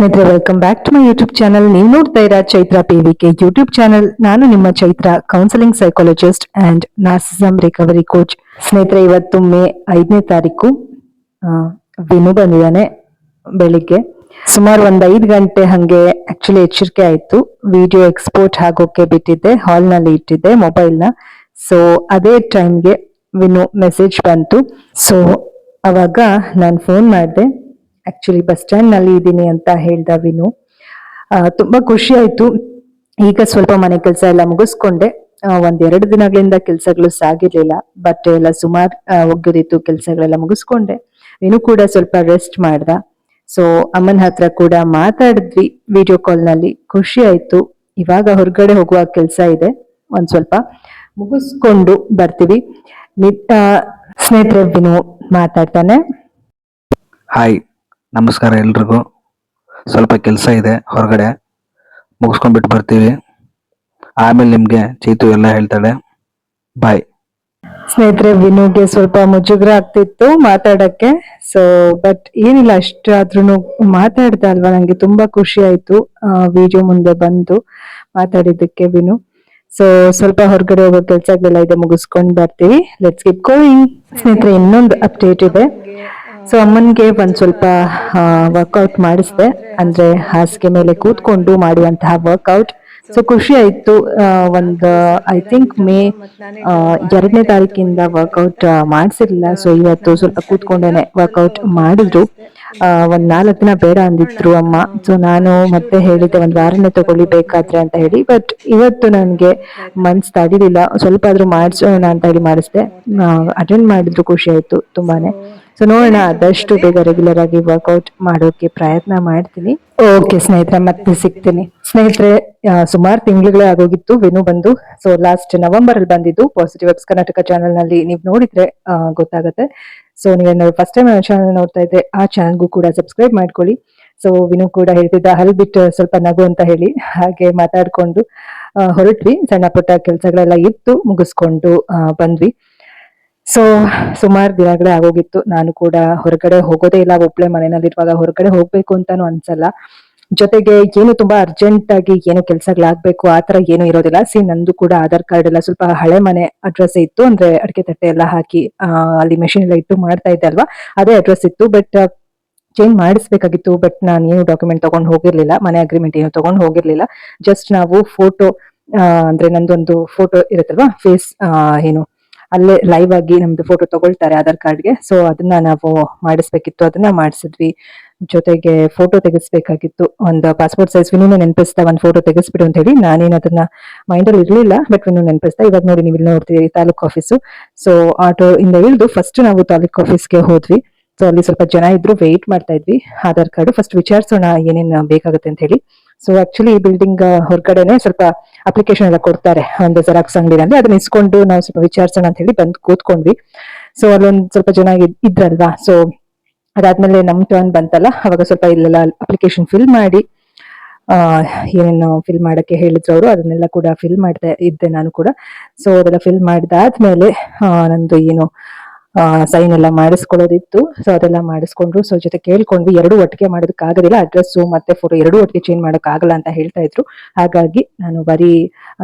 ಸ್ನೇಹಿತರೆ, welcome back to my YouTube channel. ನೀವು ನೋಡ್ತಾ ಇರೋ ಚೈತ್ರ PVK ಯೂಟ್ಯೂಬ್ ಚಾನಲ್. ನಾನು ನಿಮ್ಮ Chaitra, counselling psychologist and narcissism recovery coach. ಸ್ನೇಹಿತರೆ, ಇವತ್ತು ಮೇ 5ನೇ ತಾರೀಕು. ವಿನು ಬಂದಿದ್ದಾನೆ. ಬೆಳಿಗ್ಗೆ ಸುಮಾರು ಒಂದು 5 ಗಂಟೆ ಹಂಗೆ ಆಕ್ಚುಲಿ ಎಚ್ಚರಿಕೆ ಆಯ್ತು. ವಿಡಿಯೋ ಎಕ್ಸ್ಪೋರ್ಟ್ ಆಗೋಕೆ ಬಿಟ್ಟಿದ್ದೆ, ಹಾಲ್ ನಲ್ಲಿ ಇಟ್ಟಿದ್ದೆ ಮೊಬೈಲ್ನ. ಸೊ ಅದೇ ಟೈಮ್ಗೆ ವಿನು ಮೆಸೇಜ್ ಬಂತು. ಸೊ ಅವಾಗ ನಾನು ಫೋನ್ ಮಾಡಿದೆ. ಆಕ್ಚುಲಿ ಬಸ್ ಸ್ಟ್ಯಾಂಡ್ ನಲ್ಲಿ ಇದ್ದೀನಿ ಅಂತ ಹೇಳ್ದ ವಿನು. ತುಂಬಾ ಖುಷಿ ಆಯ್ತು. ಈಗ ಸ್ವಲ್ಪ ಮನೆ ಕೆಲಸ ಎಲ್ಲ ಮುಗಿಸ್ಕೊಂಡೆ. 1-2 ದಿನಗಳಿಂದ ಕೆಲ್ಸಗಳು ಸಾಗಿರ್ಲಿಲ್ಲ, ಬಟ್ಟೆ ಎಲ್ಲ ಸುಮಾರು ಒಗ್ಗದಿತ್ತು, ಕೆಲ್ಸಗಳೆಲ್ಲ ಮುಗಿಸ್ಕೊಂಡೆ. ವಿನು ಕೂಡ ಸ್ವಲ್ಪ ರೆಸ್ಟ್ ಮಾಡ್ದ. ಸೊ ಅಮ್ಮನ ಹತ್ರ ಕೂಡ ಮಾತಾಡಿದ್ವಿ ವಿಡಿಯೋ ಕಾಲ್ ನಲ್ಲಿ. ಖುಷಿ ಆಯ್ತು. ಇವಾಗ ಹೊರಗಡೆ ಹೋಗುವ ಕೆಲ್ಸ ಇದೆ, ಒಂದ್ ಸ್ವಲ್ಪ ಮುಗಿಸ್ಕೊಂಡು ಬರ್ತೀವಿ. ಸ್ನೇಹಿತರೆ, ವಿನು ಮಾತಾಡ್ತಾನೆ. ಹಾಯ್, ನಮಸ್ಕಾರ ಎಲ್ರಿಗೂ. ಸ್ವಲ್ಪ ಕೆಲಸ ಇದೆ, ಹೊರಗಡೆ ಮುಗಿಸ್ಕೊಂಡ್ಬಿಟ್ಟು ಬರ್ತೀವಿ. ಆಮೇಲೆ ನಿಮಗೆ ಚೈತು ಎಲ್ಲ ಹೇಳ್ತಾಳೆ. ಬಾಯ್. ಸ್ನೇಹಿತರೆ, ವಿನುಗೆ ಸ್ವಲ್ಪ ಮುಜುಗರ ಆಗ್ತಿತ್ತು ಮಾತಾಡಕ್ಕೆ. ಸೊ ಬಟ್ ಏನಿಲ್ಲ, ಅಷ್ಟಾದ್ರೂ ಮಾತಾಡ್ದ ಅಲ್ವಾ, ನಂಗೆ ತುಂಬಾ ಖುಷಿ ಆಯ್ತು ವಿಡಿಯೋ ಮುಂದೆ ಬಂದು ಮಾತಾಡಿದ್ದಕ್ಕೆ ವಿನು. ಸೊ ಸ್ವಲ್ಪ ಹೊರಗಡೆ ಹೋಗೋ ಕೆಲ್ಸಗಳೆಲ್ಲ ಇದೆ, ಮುಗಿಸ್ಕೊಂಡ್ ಬರ್ತೀವಿ. Let's keep going. ಸ್ನೇಹಿತರೆ, ಇನ್ನೊಂದು ಅಪ್ಡೇಟ್ ಇದೆ. ಸೊ ಅಮ್ಮನ್ಗೆ ಒಂದ್ ಸ್ವಲ್ಪ ವರ್ಕೌಟ್ ಮಾಡಿಸ್ದೆ, ಅಂದ್ರೆ ಹಾಸಿಗೆ ಮೇಲೆ ಕೂತ್ಕೊಂಡು ಮಾಡುವಂತಹ ವರ್ಕೌಟ್. ಸೊ ಖುಷಿ ಆಯ್ತು. ಒಂದು ಐ ಥಿಂಕ್ ಮೇ 2ನೇ ತಾರೀಕಿಂದ ವರ್ಕೌಟ್ ಮಾಡಿಸಿರ್ಲಿಲ್ಲ. ಸೊ ಇವತ್ತು ಸ್ವಲ್ಪ ಕೂತ್ಕೊಂಡೇನೆ ವರ್ಕೌಟ್ ಮಾಡಿದ್ರು. ಒಂದ್ 4 ದಿನ ಬೇಡ ಅಂದಿದ್ರು ಅಮ್ಮ. ಸೊ ನಾನು ಮತ್ತೆ ಹೇಳಿದ್ದೆ, ಒಂದ್ ವಾರನೇ ತಗೊಳ್ಳಿ ಬೇಕಾದ್ರೆ ಅಂತ ಹೇಳಿ. ಬಟ್ ಇವತ್ತು ನನ್ಗೆ ಮನ್ಸ್ ತಡಿಲಿಲ್ಲ, ಸ್ವಲ್ಪ ಆದ್ರೂ ಮಾಡಿಸೋಣ ಅಂತ ಹೇಳಿ ಮಾಡಿಸ್ದೆ. ಅಟೆಂಡ್ ಮಾಡಿದ್ರು, ಖುಷಿ ಆಯ್ತು ತುಂಬಾನೇ. ಸೊ ನೋಡೋಣ, ಆದಷ್ಟು ಬೇಗ ರೆಗ್ಯುಲರ್ ಆಗಿ ವರ್ಕೌಟ್ ಮಾಡೋಕೆ ಪ್ರಯತ್ನ ಮಾಡ್ತೀನಿ. ಓಕೆ ಸ್ನೇಹಿತರೆ, ಮತ್ತೆ ಸಿಗ್ತೀನಿ. ಸ್ನೇಹಿತರೆ, ಸುಮಾರು ತಿಂಗಳುಗಳೇ ಆಗೋಗಿತ್ತು ವಿನು ಬಂದು. ಸೊ ಲಾಸ್ಟ್ ನವೆಂಬರ್ ಅಲ್ಲಿ ಬಂದಿದ್ದು. ಪಾಸಿಟಿವ್ ವೆಬ್ಸ್ ಕರ್ನಾಟಕ ಚಾನಲ್ ನಲ್ಲಿ ನೀವು ನೋಡಿದ್ರೆ ಗೊತ್ತಾಗುತ್ತೆ. ಸೊ ನೀವೇನಾದ್ರು ಫಸ್ಟ್ ಟೈಮ್ ಚಾನಲ್ ನೋಡ್ತಾ ಇದ್ರೆ ಆ ಚಾನಲ್ಗೂ ಕೂಡ ಸಬ್ಸ್ಕ್ರೈಬ್ ಮಾಡ್ಕೊಳ್ಳಿ. ಸೊ ವಿನು ಕೂಡ ಹೇಳ್ತಿದ್ದ, ಹಲ್ ಬಿಟ್ಟು ಸ್ವಲ್ಪ ನಗು ಅಂತ ಹೇಳಿ. ಹಾಗೆ ಮಾತಾಡ್ಕೊಂಡು ಹೊರಟ್ವಿ. ಸಣ್ಣ ಪುಟ್ಟ ಕೆಲ್ಸಗಳೆಲ್ಲ ಇತ್ತು, ಮುಗಿಸ್ಕೊಂಡು ಬಂದ್ವಿ. ಸೊ ಸುಮಾರು ದಿನಗಳೇ ಆಗೋಗಿತ್ತು. ನಾನು ಕೂಡ ಹೊರಗಡೆ ಹೋಗೋದೇ ಇಲ್ಲ, ಒಬ್ಳೆ ಮನೆಯಲ್ಲಿರುವಾಗ ಹೊರಗಡೆ ಹೋಗ್ಬೇಕು ಅಂತಾನು ಅನ್ಸಲ್ಲ. ಜೊತೆಗೆ ಏನು ತುಂಬಾ ಅರ್ಜೆಂಟ್ ಆಗಿ ಏನು ಕೆಲ್ಸಗಳಾಗ್ಬೇಕು ಆತರ ಏನು ಇರೋದಿಲ್ಲ. ನಂದು ಕೂಡ ಆಧಾರ್ ಕಾರ್ಡ್ ಎಲ್ಲ ಸ್ವಲ್ಪ ಹಳೆ ಮನೆ ಅಡ್ರೆಸ್ ಇತ್ತು, ಅಂದ್ರೆ ಅಡಿಕೆ ತಟ್ಟೆ ಎಲ್ಲ ಹಾಕಿ ಅಲ್ಲಿ ಮೆಷಿನ್ ಎಲ್ಲ ಇಟ್ಟು ಮಾಡ್ತಾ ಇದ್ದೆ ಅಲ್ವಾ, ಅದೇ ಅಡ್ರೆಸ್ ಇತ್ತು. But change ಮಾಡಿಸ್ಬೇಕಾಗಿತ್ತು. ಬಟ್ ನಾನು ಏನು ಡಾಕ್ಯುಮೆಂಟ್ ತಗೊಂಡ್ ಹೋಗಿರ್ಲಿಲ್ಲ, ಮನೆ ಅಗ್ರಿಮೆಂಟ್ ಏನು ತಗೊಂಡ್ ಹೋಗಿರ್ಲಿಲ್ಲ. ಜಸ್ಟ್ ನಾವು ಫೋಟೋ, ಅಂದ್ರೆ ನಂದೊಂದು ಫೋಟೋ ಇರುತ್ತಲ್ವಾ, ಫೇಸ್ ಏನು ಅಲ್ಲೇ ಲೈವ್ ಆಗಿ ನಮ್ದು ಫೋಟೋ ತಗೊಳ್ತಾರೆ ಆಧಾರ್ ಕಾರ್ಡ್ಗೆ. ಸೊ ಅದನ್ನ ನಾವು ಮಾಡಿಸ್ಬೇಕಿತ್ತು, ಅದನ್ನ ಮಾಡಿಸಿದ್ವಿ. ಜೊತೆಗೆ ಫೋಟೋ ತೆಗಿಸ್ಬೇಕಾಗಿತ್ತು, ಒಂದು ಪಾಸ್ಪೋರ್ಟ್ ಸೈಜ್. ವಿನು ನೆನಪಿಸ್ತಾ, ಒಂದು ಫೋಟೋ ತೆಗಿಸ್ಬಿಡು ಅಂತ ಹೇಳಿ. ನಾನೇನು ಅದನ್ನ ಮೈಂಡ್ ಅಲ್ಲಿ ಇರ್ಲಿಲ್ಲ, ಬಟ್ ವಿನು ನೆನಪಿಸ್ತಾ. ಇವಾಗ ನೋಡಿ, ನೀವು ಇಲ್ಲಿ ನೋಡ್ತೀರಿ ತಾಲೂಕ್ ಆಫೀಸು. ಸೊ ಆಟೋ ಇಂದ ಇಳಿದು ಫಸ್ಟ್ ನಾವು ತಾಲೂಕ್ ಆಫೀಸ್ಗೆ ಹೋದ್ವಿ. ಸೊ ಅಲ್ಲಿ ಸ್ವಲ್ಪ ಜನ ಇದ್ರು, ವೆಯ್ಟ್ ಮಾಡ್ತಾ ಇದ್ವಿ. ಆಧಾರ್ ಕಾರ್ಡ್ ಫಸ್ಟ್ ವಿಚಾರಿಸೋಣ ಏನೇನ್ ಬೇಕಾಗುತ್ತೆ ಅಂತ ಹೇಳಿ. ಸೊ ಆಕ್ಚುಲಿ ಬಿಲ್ಡಿಂಗ್ ಹೊರಗಡೆನೆ ಸ್ವಲ್ಪ ಅಪ್ಲಿಕೇಶನ್ ಎಲ್ಲ ಕೊಡ್ತಾರೆ ಒಂದು ಜೆರಾಕ್ಸ್ ಅಂಗಡಿನಲ್ಲಿ. ಅದನ್ನ ಇಸ್ಕೊಂಡು ನಾವು ಸ್ವಲ್ಪ ವಿಚಾರಿಸೋಣ ಅಂತ ಹೇಳಿ ಬಂದು ಕೂತ್ಕೊಂಡ್ವಿ. ಸೊ ಅಲ್ಲೊಂದ್ ಸ್ವಲ್ಪ ಜನ ಇದ್ರಲ್ವಾ. ಸೊ ಅದಾದ್ಮೇಲೆ ನಮ್ ಟರ್ನ್ ಬಂತಲ್ಲ, ಅವಾಗ ಸ್ವಲ್ಪ ಇಲ್ಲೆಲ್ಲ ಅಪ್ಲಿಕೇಶನ್ ಫಿಲ್ ಮಾಡಿ, ಏನೇನು ಫಿಲ್ ಮಾಡಕ್ಕೆ ಹೇಳಿದ್ರು ಅವರು, ಅದನ್ನೆಲ್ಲ ಕೂಡ ಫಿಲ್ ಮಾಡ್ತಾ ಇದ್ದೆ ನಾನು ಕೂಡ. ಸೊ ಅದೆಲ್ಲ ಫಿಲ್ ಮಾಡಿದಾದ್ಮೇಲೆ ನಂದು ಏನು ಸೈನ್ ಎಲ್ಲ ಮಾಡಿಸ್ಕೊಳ್ಳೋದಿತ್ತು. ಸೊ ಅದೆಲ್ಲ ಮಾಡಿಸ್ಕೊಂಡ್ರು. ಸೊ ಜೊತೆ ಕೇಳ್ಕೊಂಡ್ವಿ, 2 ಒಟ್ಟಿಗೆ ಮಾಡೋದಕ್ಕೆ ಆಗೋದಿಲ್ಲ, ಅಡ್ರೆಸ್ ಮತ್ತೆ ಫೋಟೋ 2 ಒಟ್ಟಿಗೆ ಚೇಂಜ್ ಮಾಡೋಕ್ ಆಗಲ್ಲ ಅಂತ ಹೇಳ್ತಾ ಇದ್ರು. ಹಾಗಾಗಿ ನಾನು ಬರೀ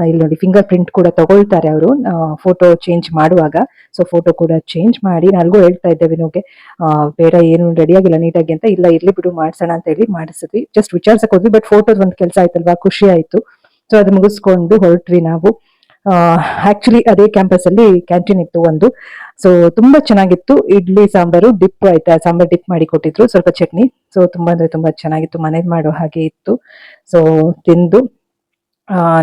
ಇಲ್ಲಿ ನೋಡಿ, ಫಿಂಗರ್ ಪ್ರಿಂಟ್ ಕೂಡ ತಗೊಳ್ತಾರೆ ಅವರು ಫೋಟೋ ಚೇಂಜ್ ಮಾಡುವಾಗ. ಸೊ ಫೋಟೋ ಕೂಡ ಚೇಂಜ್ ಮಾಡಿ, ನನಗೂ ಹೇಳ್ತಾ ಇದ್ದೆ ವಿನುಗೆ, ಬೇಡ ಏನು ರೆಡಿ ಆಗಿಲ್ಲ ನೀಟಾಗಿ ಅಂತ. ಇಲ್ಲ ಇರ್ಲಿ ಬಿಡು, ಮಾಡ್ಸೋಣ ಅಂತ ಹೇಳಿ ಮಾಡಿಸಿದ್ವಿ. ಜಸ್ಟ್ ವಿಚಾರಿಸಕ್ ಹೋದ್ವಿ, ಬಟ್ ಫೋಟೋದ್ ಒಂದು ಕೆಲಸ ಆಯ್ತಲ್ವಾ, ಖುಷಿ ಆಯ್ತು. ಸೊ ಅದು ಮುಗಿಸ್ಕೊಂಡು ಹೊರಟ್ವಿ ನಾವು. ಆಕ್ಚುಲಿ ಅದೇ ಕ್ಯಾಂಪಸ್ ಅಲ್ಲಿ ಕ್ಯಾಂಟೀನ್ ಇತ್ತು ಒಂದು. ಸೊ ತುಂಬಾ ಚೆನ್ನಾಗಿತ್ತು. ಇಡ್ಲಿ ಸಾಂಬಾರು ಡಿಪ್ ಆಯ್ತಾ, ಸಾಂಬಾರ್ ಡಿಪ್ ಮಾಡಿ ಕೊಟ್ಟಿದ್ರು, ಸ್ವಲ್ಪ ಚಟ್ನಿ. ಸೊ ತುಂಬಾ ಅಂದ್ರೆ ತುಂಬಾ ಚೆನ್ನಾಗಿತ್ತು, ಮನೇಲಿ ಮಾಡೋ ಹಾಗೆ ಇತ್ತು. ಸೊ ತಿಂದು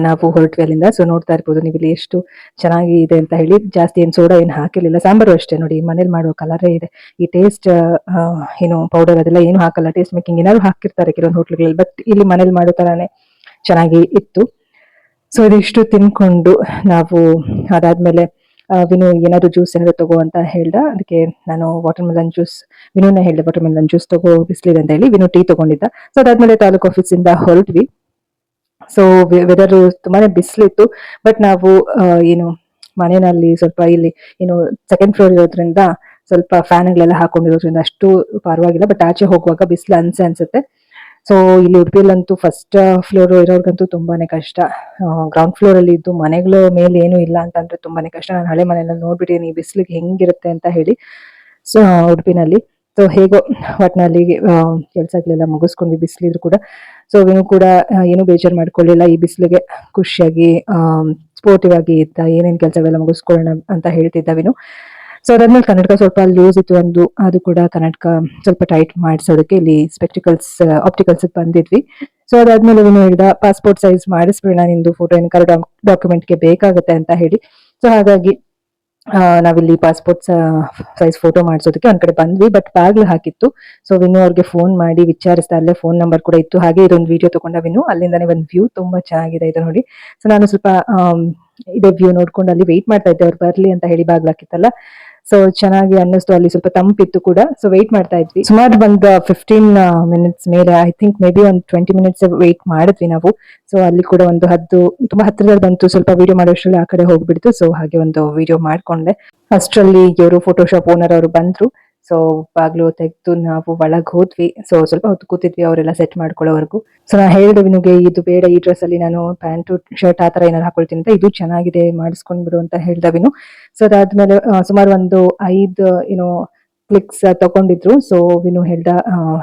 ನಾವು ಹೊರಟ್ವಿ ಅಲ್ಲಿಂದ. ಸೊ ನೋಡ್ತಾ ಇರ್ಬೋದು ನೀವು ಇಲ್ಲಿ ಎಷ್ಟು ಚೆನ್ನಾಗಿ ಇದೆ ಅಂತ ಹೇಳಿ. ಜಾಸ್ತಿ ಏನ್ ಸೋಡಾ ಏನ್ ಹಾಕಿರ್ಲಿಲ್ಲ. ಸಾಂಬಾರು ಅಷ್ಟೇ ನೋಡಿ, ಮನೇಲಿ ಮಾಡೋ ಕಲರೇ ಇದೆ. ಈ ಟೇಸ್ಟ್ ಏನು ಪೌಡರ್ ಅದೆಲ್ಲ ಏನು ಹಾಕಲ್ಲ. ಟೇಸ್ಟ್ ಮೇಕಿಂಗ್ ಏನಾದ್ರು ಹಾಕಿರ್ತಾರೆ ಕೆಲವೊಂದು ಹೋಟ್ಲ್ಗಳಲ್ಲಿ, ಬಟ್ ಇಲ್ಲಿ ಮನೇಲಿ ಮಾಡೋ ತರಾನೇ ಚೆನ್ನಾಗಿ ಇತ್ತು. ಸೊ ಇದಿಷ್ಟು ತಿನ್ಕೊಂಡು ನಾವು ಅದಾದ್ಮೇಲೆ ವಿನು ಏನಾದ್ರು ಜ್ಯೂಸ್ ಏನಾದ್ರು ತಗೋ ಅಂತ ಹೇಳ್ದ. ಅದಕ್ಕೆ ನಾನು ವಾಟರ್ ಮೆಲನ್ ಜ್ಯೂಸ್, ವಿನುನ ಹೇಳ್ದೆ ವಾಟರ್ ಮೆಲನ್ ಜ್ಯೂಸ್ ತಗೋ, ಬಿಸ್ಲಿದೆ ಅಂತ ಹೇಳಿ. ವಿನು ಟೀ ತಗೊಂಡಿದ್ದ. ಸೊ ಅದಾದ್ಮೇಲೆ ತಾಲೂಕ್ ಆಫೀಸಿಂದ ಹೊರಟ್ವಿ. ಸೊ ವೆದರ್ ತುಂಬಾನೇ ಬಿಸಿಲಿತ್ತು. ಬಟ್ ನಾವು ಏನು ಮನೆಯಲ್ಲಿ ಸ್ವಲ್ಪ ಇಲ್ಲಿ ಏನು ಸೆಕೆಂಡ್ ಫ್ಲೋರ್ ಇರೋದ್ರಿಂದ ಸ್ವಲ್ಪ ಫ್ಯಾನ್ಗಳೆಲ್ಲ ಹಾಕೊಂಡಿರೋದ್ರಿಂದ ಅಷ್ಟು ಪರವಾಗಿಲ್ಲ. ಬಟ್ ಆಚೆ ಹೋಗುವಾಗ ಬಿಸಿಲು ಅನ್ಸುತ್ತೆ. ಸೊ ಇಲ್ಲಿ ಉಡುಪಿಯಲ್ಲಂತೂ ಫಸ್ಟ್ ಫ್ಲೋರ್ ಇರೋರ್ಗಂತೂ ತುಂಬಾನೇ ಕಷ್ಟ. ಗ್ರೌಂಡ್ ಫ್ಲೋರ್ ಅಲ್ಲಿ ಇದ್ದು ಮನೆಗಳ ಮೇಲೆ ಏನು ಇಲ್ಲ ಅಂತಂದ್ರೆ ತುಂಬಾನೇ ಕಷ್ಟ. ನಾನು ಹಳೆ ಮನೆಯಲ್ಲಿ ನೋಡ್ಬಿಟ್ಟಿದ್ದೀನಿ ಬಿಸಿಲಿಗೆ ಹೆಂಗಿರುತ್ತೆ ಅಂತ ಹೇಳಿ. ಸೊ ಉಡುಪಿನಲ್ಲಿ ಸೊ ಹೇಗೋ ಒಟ್ನಲ್ಲಿ ಕೆಲಸಗಳೆಲ್ಲ ಮುಗಿಸ್ಕೊಂಡ್ವಿ ಬಿಸಿಲಿದ್ರು ಕೂಡ. ಸೊ ವಿನು ಕೂಡ ಏನು ಬೇಜಾರು ಮಾಡ್ಕೊಳ್ಳಿಲ್ಲ ಈ ಬಿಸಿಲಿಗೆ, ಖುಷಿಯಾಗಿ ಸ್ಪೋರ್ಟಿವ್ ಆಗಿ ಇದ್ದ, ಏನೇನ್ ಕೆಲಸಗಳೆಲ್ಲ ಮುಗಿಸ್ಕೊಳ್ಳೋಣ ಅಂತ ಹೇಳ್ತಿದ್ದ ವಿನು. ಸೊ ಅದಾದ್ಮೇಲೆ ಕನ್ನಡಕ ಸ್ವಲ್ಪ ಲೂಸ್ ಇತ್ತು ಒಂದು, ಅದು ಕೂಡ ಕನ್ನಡಕ ಸ್ವಲ್ಪ ಟೈಟ್ ಮಾಡಿಸೋದಕ್ಕೆ ಇಲ್ಲಿ ಸ್ಪೆಕ್ಟಿಕಲ್ಸ್ ಆಪ್ಟಿಕಲ್ಸ್ ಬಂದಿದ್ವಿ. ಸೊ ಅದಾದ್ಮೇಲೆ ವಿನು ಹೇಳ್ದ ಪಾಸ್ಪೋರ್ಟ್ ಸೈಜ್ ಮಾಡಿಸ್ಬಿಡೋಣ ನಿಂದು ಫೋಟೋ, ಏನಕ್ಕಾದ್ರೂ ಡಾಕ್ಯುಮೆಂಟ್ಗೆ ಬೇಕಾಗುತ್ತೆ ಅಂತ ಹೇಳಿ. ಸೊ ಹಾಗಾಗಿ ನಾವಿಲ್ಲಿ ಪಾಸ್ಪೋರ್ಟ್ ಸೈಜ್ ಫೋಟೋ ಮಾಡಿಸೋದಕ್ಕೆ ಒಂದ್ ಕಡೆ ಬಂದ್ವಿ. ಬಟ್ ಬಾಗ್ಲು ಹಾಕಿತ್ತು. ಸೊ ವಿನು ಅವ್ರಿಗೆ ಫೋನ್ ಮಾಡಿ ವಿಚಾರಿಸ್ತಾ, ಅಲ್ಲೇ ಫೋನ್ ನಂಬರ್ ಕೂಡ ಇತ್ತು. ಹಾಗೆ ಇದೊಂದು ವಿಡಿಯೋ ತಗೊಂಡ ವಿನು, ಅಲ್ಲಿಂದಾನೆ ಒಂದು ವ್ಯೂ ತುಂಬಾ ಚೆನ್ನಾಗಿದೆ ಇದು ನೋಡಿ. ಸೊ ನಾನು ಸ್ವಲ್ಪ ಇದೇ ವ್ಯೂ ನೋಡ್ಕೊಂಡು ಅಲ್ಲಿ ವೆಯ್ಟ್ ಮಾಡ್ತಾ ಇದ್ದೆ ಅವ್ರು ಬರ್ಲಿ ಅಂತ ಹೇಳಿ, ಬಾಗ್ಲು ಹಾಕಿತ್ತಲ್ಲ. ಸೊ ಚೆನ್ನಾಗಿ ಅನ್ನಿಸ್ತು, ಅಲ್ಲಿ ಸ್ವಲ್ಪ ತಂಪಿತ್ತು ಕೂಡ. ಸೊ ವೆಯ್ಟ್ ಮಾಡ್ತಾ ಇದ್ವಿ ಸುಮಾರು ಒಂದು 15 ಮಿನಿಟ್ಸ್ ಮೇಲೆ, ಐ ಥಿಂಕ್ ಮೇ ಬಿ ಒಂದು 20 ಮಿನಿಟ್ಸ್ ವೆಯ್ಟ್ ಮಾಡಿದ್ವಿ ನಾವು. ಸೊ ಅಲ್ಲಿ ಕೂಡ ಒಂದು ಹದ್ದು ತುಂಬಾ ಹತ್ತಿರದಲ್ಲಿ ಬಂತು, ಸ್ವಲ್ಪ ವಿಡಿಯೋ ಮಾಡೋಷ್ಟ್ರಲ್ಲಿ ಆ ಕಡೆ ಹೋಗ್ಬಿಡ್ತು. ಸೊ ಹಾಗೆ ಒಂದು ವಿಡಿಯೋ ಮಾಡ್ಕೊಂಡೆ. ಅಷ್ಟರಲ್ಲಿ ಇವರು ಫೋಟೋಶಾಪ್ ಓನರ್ ಅವರು ಬಂದ್ರು. ಸೊ ಬಾಗ್ಲು ತೆಗೆದು ನಾವು ಒಳಗ್ ಹೋದ್ವಿ. ಸೊ ಸ್ವಲ್ಪ ಹೊತ್ತು ಕೂತಿದ್ವಿ ಅವರೆಲ್ಲ ಸೆಟ್ ಮಾಡ್ಕೊಳ್ಳೋವರೆಗೂ. ಸೊ ನಾ ಹೇಳಿದೆ ವಿನುಗೆ, ಇದು ಬೇಡ, ಈ ಡ್ರೆಸ್ ಅಲ್ಲಿ ನಾನು ಪ್ಯಾಂಟು ಶರ್ಟ್ ಆ ತರ ಏನಾದ್ರು ಹಾಕೊಳ್ತೀನಿ ಅಂತ, ಇದು ಚೆನ್ನಾಗಿದೆ ಮಾಡಿಸ್ಕೊಂಡ್ಬಿಡು ಅಂತ ಹೇಳ್ದ ವಿನು. ಸೊ ಅದಾದ್ಮೇಲೆ ಸುಮಾರು ಒಂದು 5 ಕ್ಲಿಕ್ಸ್ ತಗೊಂಡಿದ್ರು. ಸೊ ವಿನು ಹೇಳ್ದ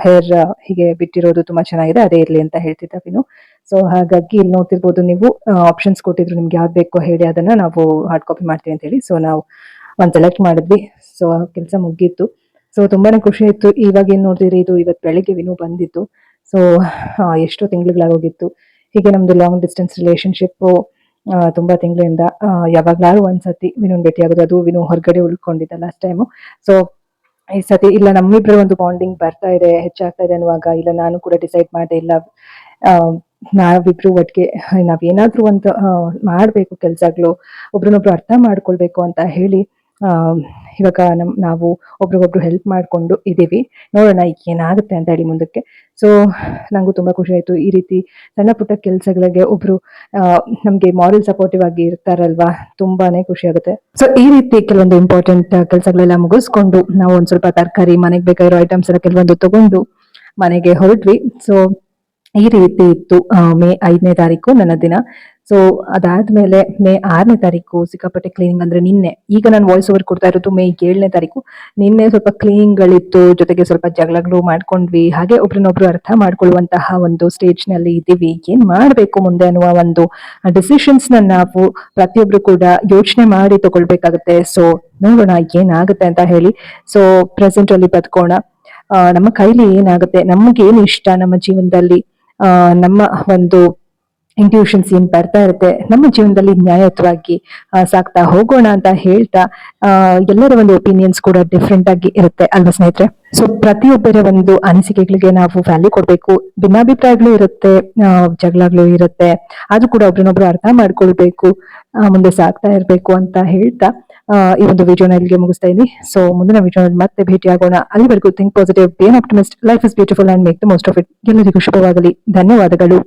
ಹೇರ್ ಹೀಗೆ ಬಿಟ್ಟಿರೋದು ತುಂಬಾ ಚೆನ್ನಾಗಿದೆ, ಅದೇ ಇರ್ಲಿ ಅಂತ ಹೇಳ್ತಿದ್ದ ವಿನು. ಸೊ ಹಾಗಾಗಿ ಇಲ್ಲಿ ನೋಡ್ತಿರ್ಬೋದು ನೀವು, ಆಪ್ಷನ್ಸ್ ಕೊಟ್ಟಿದ್ರು, ನಿಮ್ಗೆ ಯಾವ್ದು ಬೇಕೋ ಹೇಳಿ, ಅದನ್ನ ನಾವು ಹಾರ್ಡ್ ಕಾಪಿ ಮಾಡ್ತೀವಿ ಅಂತ ಹೇಳಿ. ಸೊ ನಾವು ಒಂದ್ ಸೆಲೆಕ್ಟ್ ಮಾಡಿದ್ವಿ. ಸೊ ಕೆಲಸ ಮುಗೀತು. ಸೊ ತುಂಬಾನೇ ಖುಷಿ ಆಯ್ತು. ಇವಾಗ ಏನ್ ನೋಡ್ತೀರಿ, ಇದು ಇವತ್ತು ಬೆಳಿಗ್ಗೆ ವಿನು ಬಂದಿತ್ತು. ಸೊ ಎಷ್ಟೋ ತಿಂಗ್ಳುಗಳಾಗೋಗಿತ್ತು ಹೀಗೆ ನಮ್ದು ಲಾಂಗ್ ಡಿಸ್ಟೆನ್ಸ್ ರಿಲೇಶನ್ಶಿಪ್. ತುಂಬಾ ತಿಂಗಳಿಂದ ಯಾವಾಗ್ಲಾರು ಒಂದ್ಸತಿ ವಿನುನ್ ಭೇಟಿ ಆಗೋದು, ಅದು ವಿನು ಹೊರಗಡೆ ಉಳ್ಕೊಂಡಿದ್ದ ಲಾಸ್ಟ್ ಟೈಮು. ಸೊ ಈ ಸತಿ ಇಲ್ಲ, ನಮ್ಮಿಬ್ರ ಒಂದು ಬಾಂಡಿಂಗ್ ಬರ್ತಾ ಇದೆ, ಹೆಚ್ಚಾಗ್ತಾ ಇದೆ ಅನ್ನುವಾಗ, ಇಲ್ಲ ನಾನು ಕೂಡ ಡಿಸೈಡ್ ಮಾಡಿದೆ, ಇಲ್ಲ ನಾವಿಬ್ರು ಒಟ್ಟಿಗೆ ನಾವೇನಾದ್ರೂ ಒಂದು ಮಾಡ್ಬೇಕು ಕೆಲ್ಸಗಳು, ಒಬ್ರನ್ನೊಬ್ರು ಅರ್ಥ ಮಾಡ್ಕೊಳ್ಬೇಕು ಅಂತ ಹೇಳಿ ಇವಾಗ ನಾವು ಒಬ್ರಿಗೊಬ್ರು ಹೆಲ್ಪ್ ಮಾಡ್ಕೊಂಡು ಇದೀವಿ. ನೋಡೋಣ ಏನಾಗುತ್ತೆ ಅಂತ ಹೇಳಿ ಮುಂದಕ್ಕೆ. ಸೊ ನಂಗೂ ತುಂಬಾ ಖುಷಿ ಆಯ್ತು, ಈ ರೀತಿ ಸಣ್ಣ ಪುಟ್ಟ ಕೆಲ್ಸಗಳಿಗೆ ಒಬ್ರು ನಮ್ಗೆ ಮಾರಲ್ ಸಪೋರ್ಟಿವ್ ಆಗಿ ಇರ್ತಾರಲ್ವಾ, ತುಂಬಾನೇ ಖುಷಿ ಆಗುತ್ತೆ. ಸೊ ಈ ರೀತಿ ಕೆಲವೊಂದು ಇಂಪಾರ್ಟೆಂಟ್ ಕೆಲಸಗಳೆಲ್ಲ ಮುಗಿಸ್ಕೊಂಡು ನಾವು ಒಂದ್ ಸ್ವಲ್ಪ ತರಕಾರಿ, ಮನೆಗೆ ಬೇಕಾಗಿರೋ ಐಟಮ್ಸ್ ಎಲ್ಲ ಕೆಲವೊಂದು ತಗೊಂಡು ಮನೆಗೆ ಹೊರಟ್ವಿ. ಸೊ ಈ ರೀತಿ ಇತ್ತು ಮೇ 5ನೇ ತಾರೀಕು ನನ್ನ ದಿನ. ಸೊ ಅದಾದ್ಮೇಲೆ ಮೇ 6ನೇ ತಾರೀಕು ಸಿಕ್ಕಾಪಟ್ಟೆ ಕ್ಲೀನಿಂಗ್, ಅಂದ್ರೆ ನಿನ್ನೆ. ಈಗ ನಾನು ವಾಯ್ಸ್ ಓವರ್ ಕೊಡ್ತಾ ಇರೋದು ಮೇ 7ನೇ ತಾರೀಕು. ನಿನ್ನೆ ಸ್ವಲ್ಪ ಕ್ಲೀನಿಂಗ್ ಗಳಿತ್ತು, ಜೊತೆಗೆ ಸ್ವಲ್ಪ ಜಗಳಗಳು ಮಾಡ್ಕೊಂಡ್ವಿ. ಹಾಗೆ ಒಬ್ರನ್ನೊಬ್ರು ಅರ್ಥ ಮಾಡ್ಕೊಳ್ಳುವಂತಹ ಒಂದು ಸ್ಟೇಜ್ ನಲ್ಲಿ ಇದೀವಿ. ಏನ್ ಮಾಡ್ಬೇಕು ಮುಂದೆ ಅನ್ನುವ ಒಂದು ಡಿಸಿಷನ್ಸ್ ನಾವು ಪ್ರತಿಯೊಬ್ರು ಕೂಡ ಯೋಚನೆ ಮಾಡಿ ತಗೊಳ್ಬೇಕಾಗತ್ತೆ. ಸೊ ನೋಡೋಣ ಏನಾಗುತ್ತೆ ಅಂತ ಹೇಳಿ. ಸೊ ಪ್ರೆಸೆಂಟ್ ಅಲ್ಲಿ ಬದುಕೋಣ, ನಮ್ಮ ಕೈಲಿ ಏನಾಗುತ್ತೆ, ನಮ್ಗೆ ಏನ್ ಇಷ್ಟ ನಮ್ಮ ಜೀವನದಲ್ಲಿ, ನಮ್ಮ ಒಂದು ಇಂಟ್ಯೂಷನ್ಸ್ ಏನ್ ಬರ್ತಾ ಇರುತ್ತೆ, ನಮ್ಮ ಜೀವನದಲ್ಲಿ ನ್ಯಾಯಯುತವಾಗಿ ಸಾಕ್ತಾ ಹೋಗೋಣ ಅಂತ ಹೇಳ್ತಾ, ಎಲ್ಲರ ಒಂದು ಒಪಿನಿಯನ್ಸ್ ಕೂಡ ಡಿಫ್ರೆಂಟ್ ಆಗಿ ಇರುತ್ತೆ ಅಲ್ವಾ ಸ್ನೇಹಿತರೆ. ಸೊ ಪ್ರತಿಯೊಬ್ಬರ ಒಂದು ಅನಿಸಿಕೆಗಳಿಗೆ ನಾವು ವ್ಯಾಲ್ಯೂ ಕೊಡ್ಬೇಕು. ಭಿನ್ನಾಭಿಪ್ರಾಯಗಳು ಇರುತ್ತೆ, ಜಗಳಗಳು ಇರುತ್ತೆ, ಅದು ಕೂಡ ಒಬ್ರನ್ನೊಬ್ರು ಅರ್ಥ ಮಾಡ್ಕೊಳ್ಬೇಕು, ಮುಂದೆ ಸಾಕ್ತಾ ಇರ್ಬೇಕು ಅಂತ ಹೇಳ್ತಾ ಈ ಒಂದು ವಿಡಿಯೋನ ಇಲ್ಲಿಗೆ ಮುಗಿಸ್ತಾ ಇದೀನಿ. ಸೊ ಮುಂದಿನ ವಿಡಿಯೋನಲ್ಲಿ ಮತ್ತೆ ಭೇಟಿ ಆಗೋಣ. ಅಲ್ಲಿವರೆಗೂ think positive, B on optimist, life is beautiful and make the most of it. ಎಲ್ಲರಿಗೂ ಶುಭವಾಗಲಿ. ಧನ್ಯವಾದಗಳು.